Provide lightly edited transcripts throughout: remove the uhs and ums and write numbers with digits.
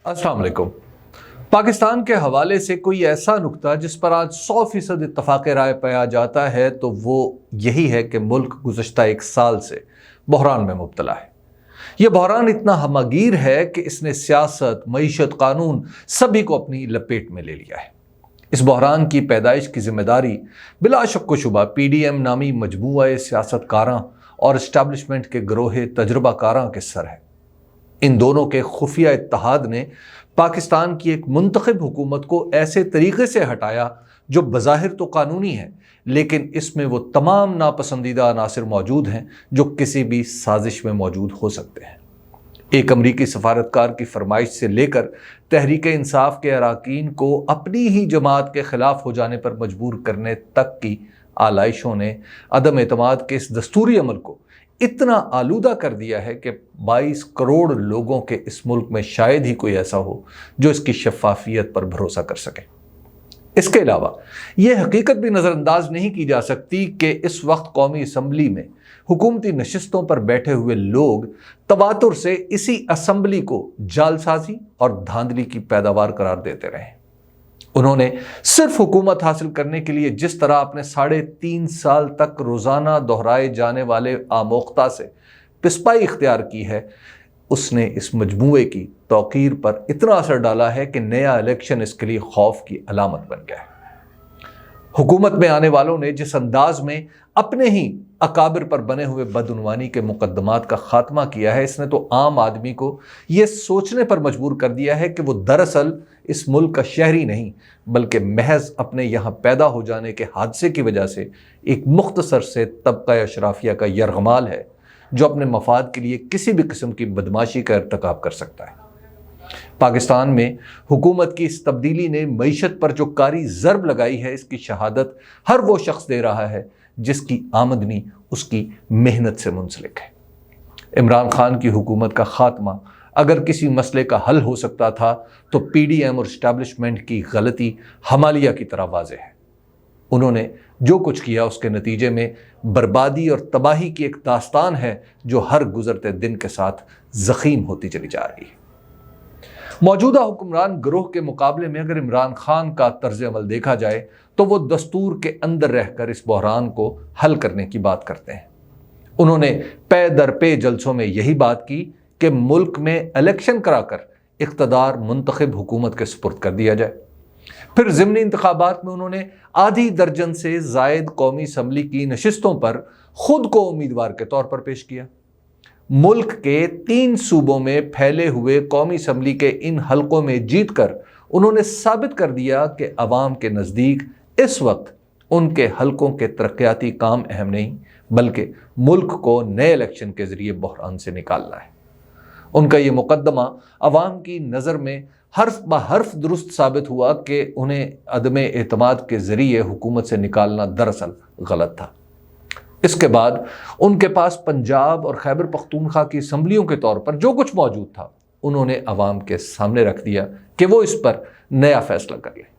السلام علیکم۔ پاکستان کے حوالے سے کوئی ایسا نقطہ جس پر آج 100% اتفاق رائے پایا جاتا ہے تو وہ یہی ہے کہ ملک گزشتہ 1 سال سے بحران میں مبتلا ہے۔ یہ بحران اتنا ہماگیر ہے کہ اس نے سیاست، معیشت، قانون سبھی کو اپنی لپیٹ میں لے لیا ہے۔ اس بحران کی پیدائش کی ذمہ داری بلا شک و شبہ PDM نامی مجموعہ سیاست کاراں اور اسٹیبلشمنٹ کے گروہ تجربہ کاراں کے سر ہے۔ ان دونوں کے خفیہ اتحاد نے پاکستان کی ایک منتخب حکومت کو ایسے طریقے سے ہٹایا جو بظاہر تو قانونی ہے، لیکن اس میں وہ تمام ناپسندیدہ عناصر موجود ہیں جو کسی بھی سازش میں موجود ہو سکتے ہیں۔ ایک امریکی سفارتکار کی فرمائش سے لے کر تحریک انصاف کے اراکین کو اپنی ہی جماعت کے خلاف ہو جانے پر مجبور کرنے تک کی آلائشوں نے عدم اعتماد کے اس دستوری عمل کو اتنا آلودہ کر دیا ہے کہ 22 کروڑ لوگوں کے اس ملک میں شاید ہی کوئی ایسا ہو جو اس کی شفافیت پر بھروسہ کر سکے۔ اس کے علاوہ یہ حقیقت بھی نظر انداز نہیں کی جا سکتی کہ اس وقت قومی اسمبلی میں حکومتی نشستوں پر بیٹھے ہوئے لوگ تواتر سے اسی اسمبلی کو جعلسازی اور دھاندلی کی پیداوار قرار دیتے رہے۔ انہوں نے صرف حکومت حاصل کرنے کے لیے جس طرح اپنے 3.5 سال تک روزانہ دہرائے جانے والے آموختہ سے پسپائی اختیار کی ہے، اس نے اس مجموعے کی توقیر پر اتنا اثر ڈالا ہے کہ نیا الیکشن اس کے لیے خوف کی علامت بن گیا ہے۔ حکومت میں آنے والوں نے جس انداز میں اپنے ہی اکابر پر بنے ہوئے بدعنوانی کے مقدمات کا خاتمہ کیا ہے، اس نے تو عام آدمی کو یہ سوچنے پر مجبور کر دیا ہے کہ وہ دراصل اس ملک کا شہری نہیں بلکہ محض اپنے یہاں پیدا ہو جانے کے حادثے کی وجہ سے ایک مختصر سے طبقہ اشرافیہ کا یرغمال ہے جو اپنے مفاد کے لیے کسی بھی قسم کی بدماشی کا ارتکاب کر سکتا ہے۔ پاکستان میں حکومت کی اس تبدیلی نے معیشت پر جو کاری ضرب لگائی ہے، اس کی شہادت ہر وہ شخص دے رہا ہے جس کی آمدنی اس کی محنت سے منسلک ہے۔ عمران خان کی حکومت کا خاتمہ اگر کسی مسئلے کا حل ہو سکتا تھا تو PDM اور اسٹیبلشمنٹ کی غلطی ہمالیہ کی طرح واضح ہے۔ انہوں نے جو کچھ کیا اس کے نتیجے میں بربادی اور تباہی کی ایک داستان ہے جو ہر گزرتے دن کے ساتھ ضخیم ہوتی چلی جا رہی ہے۔ موجودہ حکمران گروہ کے مقابلے میں اگر عمران خان کا طرز عمل دیکھا جائے تو وہ دستور کے اندر رہ کر اس بحران کو حل کرنے کی بات کرتے ہیں۔ انہوں نے پے در پے جلسوں میں یہی بات کی کہ ملک میں الیکشن کرا کر اقتدار منتخب حکومت کے سپرد کر دیا جائے۔ پھر ضمنی انتخابات میں انہوں نے آدھی درجن سے زائد قومی اسمبلی کی نشستوں پر خود کو امیدوار کے طور پر پیش کیا۔ ملک کے 3 صوبوں میں پھیلے ہوئے قومی اسمبلی کے ان حلقوں میں جیت کر انہوں نے ثابت کر دیا کہ عوام کے نزدیک اس وقت ان کے حلقوں کے ترقیاتی کام اہم نہیں بلکہ ملک کو نئے الیکشن کے ذریعے بحران سے نکالنا ہے۔ ان کا یہ مقدمہ عوام کی نظر میں حرف بہ حرف درست ثابت ہوا کہ انہیں عدم اعتماد کے ذریعے حکومت سے نکالنا دراصل غلط تھا۔ اس کے بعد ان کے پاس پنجاب اور خیبر پختونخوا کی اسمبلیوں کے طور پر جو کچھ موجود تھا انہوں نے عوام کے سامنے رکھ دیا کہ وہ اس پر نیا فیصلہ کر لیں۔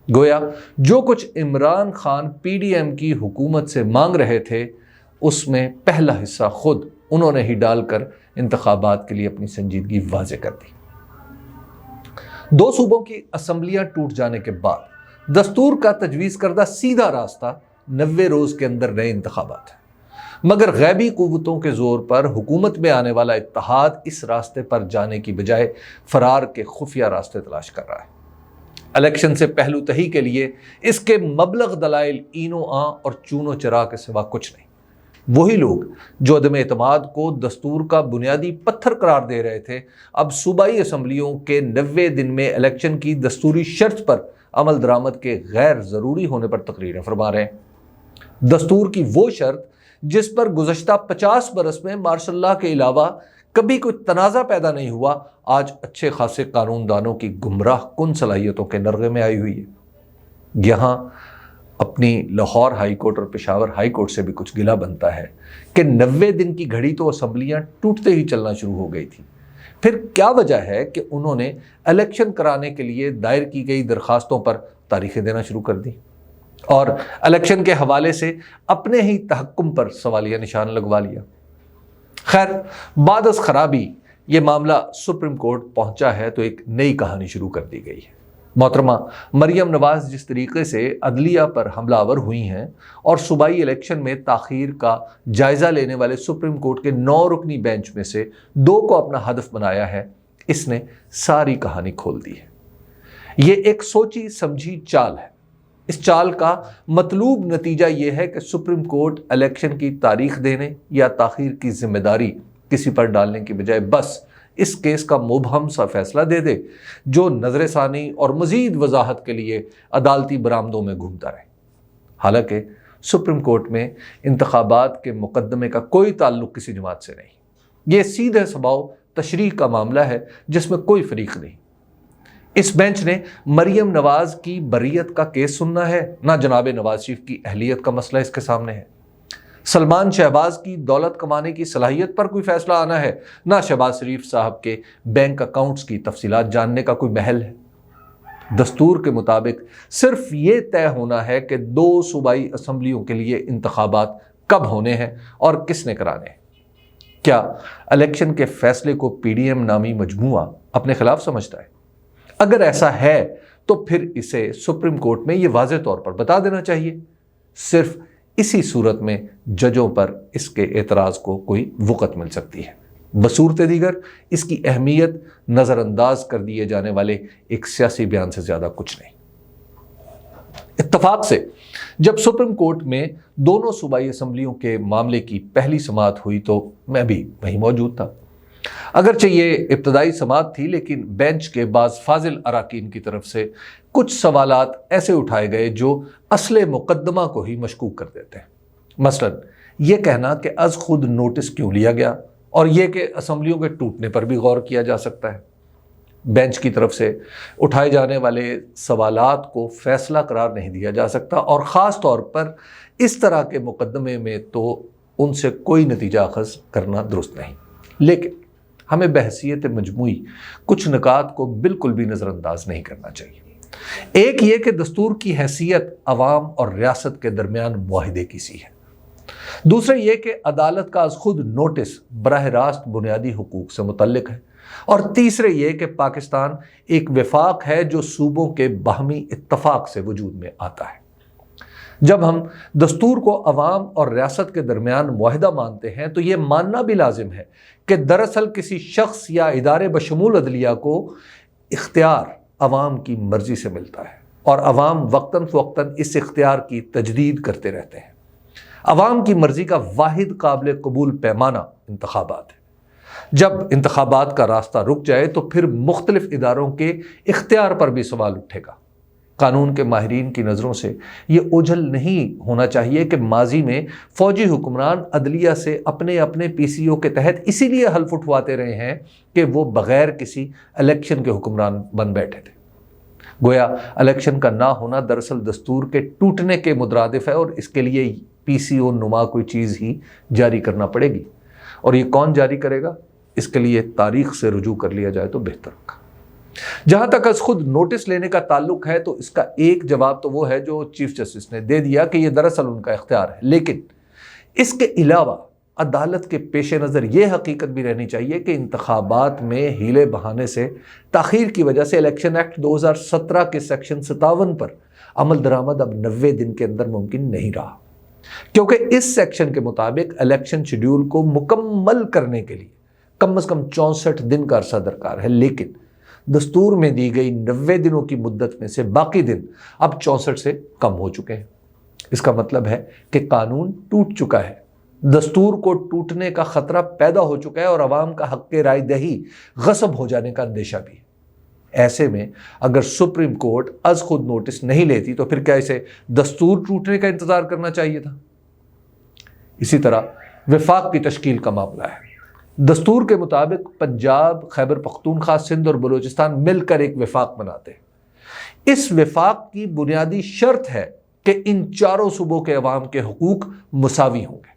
گویا جو کچھ عمران خان PDM کی حکومت سے مانگ رہے تھے اس میں پہلا حصہ خود انہوں نے ہی ڈال کر انتخابات کے لیے اپنی سنجیدگی واضح کر دی۔ 2 صوبوں کی اسمبلیاں ٹوٹ جانے کے بعد دستور کا تجویز کردہ سیدھا راستہ 90 روز کے اندر نئے انتخابات ہیں، مگر غیبی قوتوں کے زور پر حکومت میں آنے والا اتحاد اس راستے پر جانے کی بجائے فرار کے خفیہ راستے تلاش کر رہا ہے۔ الیکشن سے پہلو تہی کے لیے اس کے مبلغ دلائل اینو آں اور چونو چرا کے سوا کچھ نہیں۔ وہی لوگ جو عدم اعتماد کو دستور کا بنیادی پتھر قرار دے رہے تھے اب صوبائی اسمبلیوں کے 90 دن میں الیکشن کی دستوری شرط پر عمل درآمد کے غیر ضروری ہونے پر تقریریں فرما رہے ہیں۔ دستور کی وہ شرط جس پر گزشتہ 50 برس میں مارشل لاء کے علاوہ کبھی کوئی تنازع پیدا نہیں ہوا، آج اچھے خاصے قانون دانوں کی گمراہ کن صلاحیتوں کے نرغے میں آئی ہوئی ہے۔ یہاں اپنی لاہور ہائی کورٹ اور پشاور ہائی کورٹ سے بھی کچھ گلہ بنتا ہے کہ 90 دن کی گھڑی تو اسمبلیاں ٹوٹتے ہی چلنا شروع ہو گئی تھی۔ پھر کیا وجہ ہے کہ انہوں نے الیکشن کرانے کے لیے دائر کی گئی درخواستوں پر تاریخیں دینا شروع کر دی اور الیکشن کے حوالے سے اپنے ہی تحکم پر سوالیہ نشان لگوا لیا؟ خیر، بعد از خرابی یہ معاملہ سپریم کورٹ پہنچا ہے تو ایک نئی کہانی شروع کر دی گئی ہے۔ محترمہ مریم نواز جس طریقے سے عدلیہ پر حملہ آور ہوئی ہیں اور صوبائی الیکشن میں تاخیر کا جائزہ لینے والے سپریم کورٹ کے 9 رکنی بینچ میں سے 2 کو اپنا ہدف بنایا ہے، اس نے ساری کہانی کھول دی ہے۔ یہ ایک سوچی سمجھی چال ہے۔ اس چال کا مطلوب نتیجہ یہ ہے کہ سپریم کورٹ الیکشن کی تاریخ دینے یا تاخیر کی ذمہ داری کسی پر ڈالنے کی بجائے بس اس کیس کا مبہم سا فیصلہ دے دے جو نظر ثانی اور مزید وضاحت کے لیے عدالتی برآمدوں میں گھومتا رہے۔ حالانکہ سپریم کورٹ میں انتخابات کے مقدمے کا کوئی تعلق کسی جماعت سے نہیں۔ یہ سیدھے سباؤ تشریح کا معاملہ ہے جس میں کوئی فریق نہیں۔ اس بینچ نے مریم نواز کی بریت کا کیس سننا ہے، نہ جناب نواز شریف کی اہلیت کا مسئلہ اس کے سامنے ہے۔ سلمان شہباز کی دولت کمانے کی صلاحیت پر کوئی فیصلہ آنا ہے، نہ شہباز شریف صاحب کے بینک اکاؤنٹس کی تفصیلات جاننے کا کوئی محل ہے۔ دستور کے مطابق صرف یہ طے ہونا ہے کہ 2 صوبائی اسمبلیوں کے لیے انتخابات کب ہونے ہیں اور کس نے کرانے ہیں۔ کیا الیکشن کے فیصلے کو پی ڈی ایم نامی مجموعہ اپنے خلاف سمجھتا ہے؟ اگر ایسا ہے تو پھر اسے سپریم کورٹ میں یہ واضح طور پر بتا دینا چاہیے۔ صرف اسی صورت میں ججوں پر اس کے اعتراض کو کوئی وقت مل سکتی ہے۔ بصورت دیگر اس کی اہمیت نظر انداز کر دیے جانے والے ایک سیاسی بیان سے زیادہ کچھ نہیں۔ اتفاق سے جب سپریم کورٹ میں دونوں صوبائی اسمبلیوں کے معاملے کی پہلی سماعت ہوئی تو میں بھی وہیں موجود تھا۔ اگرچہ یہ ابتدائی سماعت تھی، لیکن بینچ کے بعض فاضل اراکین کی طرف سے کچھ سوالات ایسے اٹھائے گئے جو اصل مقدمہ کو ہی مشکوک کر دیتے ہیں۔ مثلا یہ کہنا کہ از خود نوٹس کیوں لیا گیا، اور یہ کہ اسمبلیوں کے ٹوٹنے پر بھی غور کیا جا سکتا ہے۔ بینچ کی طرف سے اٹھائے جانے والے سوالات کو فیصلہ قرار نہیں دیا جا سکتا، اور خاص طور پر اس طرح کے مقدمے میں تو ان سے کوئی نتیجہ اخذ کرنا درست نہیں۔ لیکن ہمیں بحثیت مجموعی کچھ نکات کو بالکل بھی نظر انداز نہیں کرنا چاہیے۔ ایک یہ کہ دستور کی حیثیت عوام اور ریاست کے درمیان معاہدے کی سی ہے۔ دوسرا یہ کہ عدالت کا از خود نوٹس براہ راست بنیادی حقوق سے متعلق ہے، اور تیسرے یہ کہ پاکستان ایک وفاق ہے جو صوبوں کے باہمی اتفاق سے وجود میں آتا ہے۔ جب ہم دستور کو عوام اور ریاست کے درمیان معاہدہ مانتے ہیں تو یہ ماننا بھی لازم ہے کہ دراصل کسی شخص یا ادارے بشمول عدلیہ کو اختیار عوام کی مرضی سے ملتا ہے، اور عوام وقتاً فوقتاً اس اختیار کی تجدید کرتے رہتے ہیں۔ عوام کی مرضی کا واحد قابل قبول پیمانہ انتخابات ہے۔ جب انتخابات کا راستہ رک جائے تو پھر مختلف اداروں کے اختیار پر بھی سوال اٹھے گا۔ قانون کے ماہرین کی نظروں سے یہ اوجھل نہیں ہونا چاہیے کہ ماضی میں فوجی حکمران عدلیہ سے اپنے اپنے پی سی او کے تحت اسی لیے حلف اٹھواتے رہے ہیں کہ وہ بغیر کسی الیکشن کے حکمران بن بیٹھے تھے۔ گویا الیکشن کا نہ ہونا دراصل دستور کے ٹوٹنے کے مترادف ہے، اور اس کے لیے پی سی او نما کوئی چیز ہی جاری کرنا پڑے گی، اور یہ کون جاری کرے گا اس کے لیے تاریخ سے رجوع کر لیا جائے تو بہتر ہوگا۔ جہاں تک از خود نوٹس لینے کا تعلق ہے تو اس کا ایک جواب تو وہ ہے جو چیف جسٹس نے دے دیا کہ یہ دراصل ان کا اختیار ہے، لیکن اس کے علاوہ عدالت کے پیش نظر یہ حقیقت بھی رہنی چاہیے کہ انتخابات میں ہیلے بہانے سے تاخیر کی وجہ سے الیکشن ایکٹ 2017 کے سیکشن 57 پر عمل درآمد اب 90 دن کے اندر ممکن نہیں رہا، کیونکہ اس سیکشن کے مطابق الیکشن شیڈیول کو مکمل کرنے کے لیے کم از کم 64 دن کا عرصہ درکار ہے، لیکن دستور میں دی گئی 90 دنوں کی مدت میں سے باقی دن اب 64 سے کم ہو چکے ہیں۔ اس کا مطلب ہے کہ قانون ٹوٹ چکا ہے، دستور کو ٹوٹنے کا خطرہ پیدا ہو چکا ہے، اور عوام کا حق رائے دہی غصب ہو جانے کا اندیشہ بھی ہے۔ ایسے میں اگر سپریم کورٹ از خود نوٹس نہیں لیتی تو پھر کیا اسے دستور ٹوٹنے کا انتظار کرنا چاہیے تھا؟ اسی طرح وفاق کی تشکیل کا معاملہ ہے۔ دستور کے مطابق پنجاب، خیبر پختونخوا، سندھ اور بلوچستان مل کر ایک وفاق بناتے ہیں۔ اس وفاق کی بنیادی شرط ہے کہ ان چاروں صوبوں کے عوام کے حقوق مساوی ہوں گے۔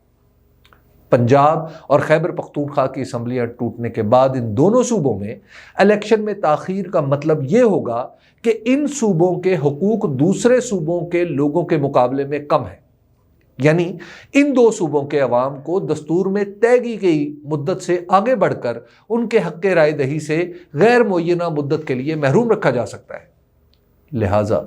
پنجاب اور خیبر پختونخوا کی اسمبلیاں ٹوٹنے کے بعد ان دونوں صوبوں میں الیکشن میں تاخیر کا مطلب یہ ہوگا کہ ان صوبوں کے حقوق دوسرے صوبوں کے لوگوں کے مقابلے میں کم ہیں، یعنی ان دو صوبوں کے عوام کو دستور میں طے کی گئی مدت سے آگے بڑھ کر ان کے حق رائے دہی سے غیر معینہ مدت کے لیے محروم رکھا جا سکتا ہے۔ لہٰذا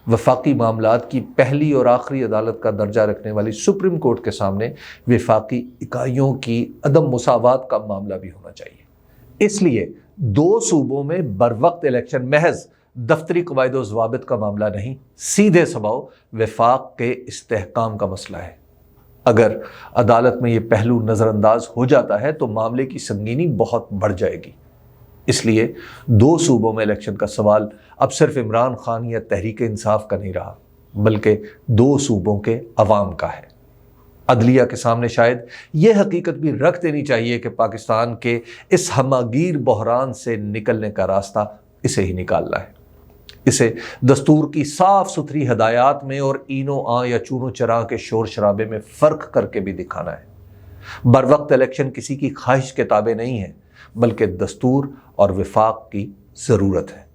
وفاقی معاملات کی پہلی اور آخری عدالت کا درجہ رکھنے والی سپریم کورٹ کے سامنے وفاقی اکائیوں کی عدم مساوات کا معاملہ بھی ہونا چاہیے۔ اس لیے دو صوبوں میں بروقت الیکشن محض دفتری قواعد و ضوابط کا معاملہ نہیں، سیدھے سباؤ وفاق کے استحکام کا مسئلہ ہے۔ اگر عدالت میں یہ پہلو نظر انداز ہو جاتا ہے تو معاملے کی سنگینی بہت بڑھ جائے گی۔ اس لیے دو صوبوں میں الیکشن کا سوال اب صرف عمران خان یا تحریک انصاف کا نہیں رہا، بلکہ دو صوبوں کے عوام کا ہے۔ عدلیہ کے سامنے شاید یہ حقیقت بھی رکھ دینی چاہیے کہ پاکستان کے اس ہماگیر بحران سے نکلنے کا راستہ اسے ہی نکالنا ہے۔ اسے دستور کی صاف ستھری ہدایات میں اور اینو آ یا چونو چراغ کے شور شرابے میں فرق کر کے بھی دکھانا ہے۔ بروقت الیکشن کسی کی خواہش کے تابع نہیں ہے، بلکہ دستور اور وفاق کی ضرورت ہے۔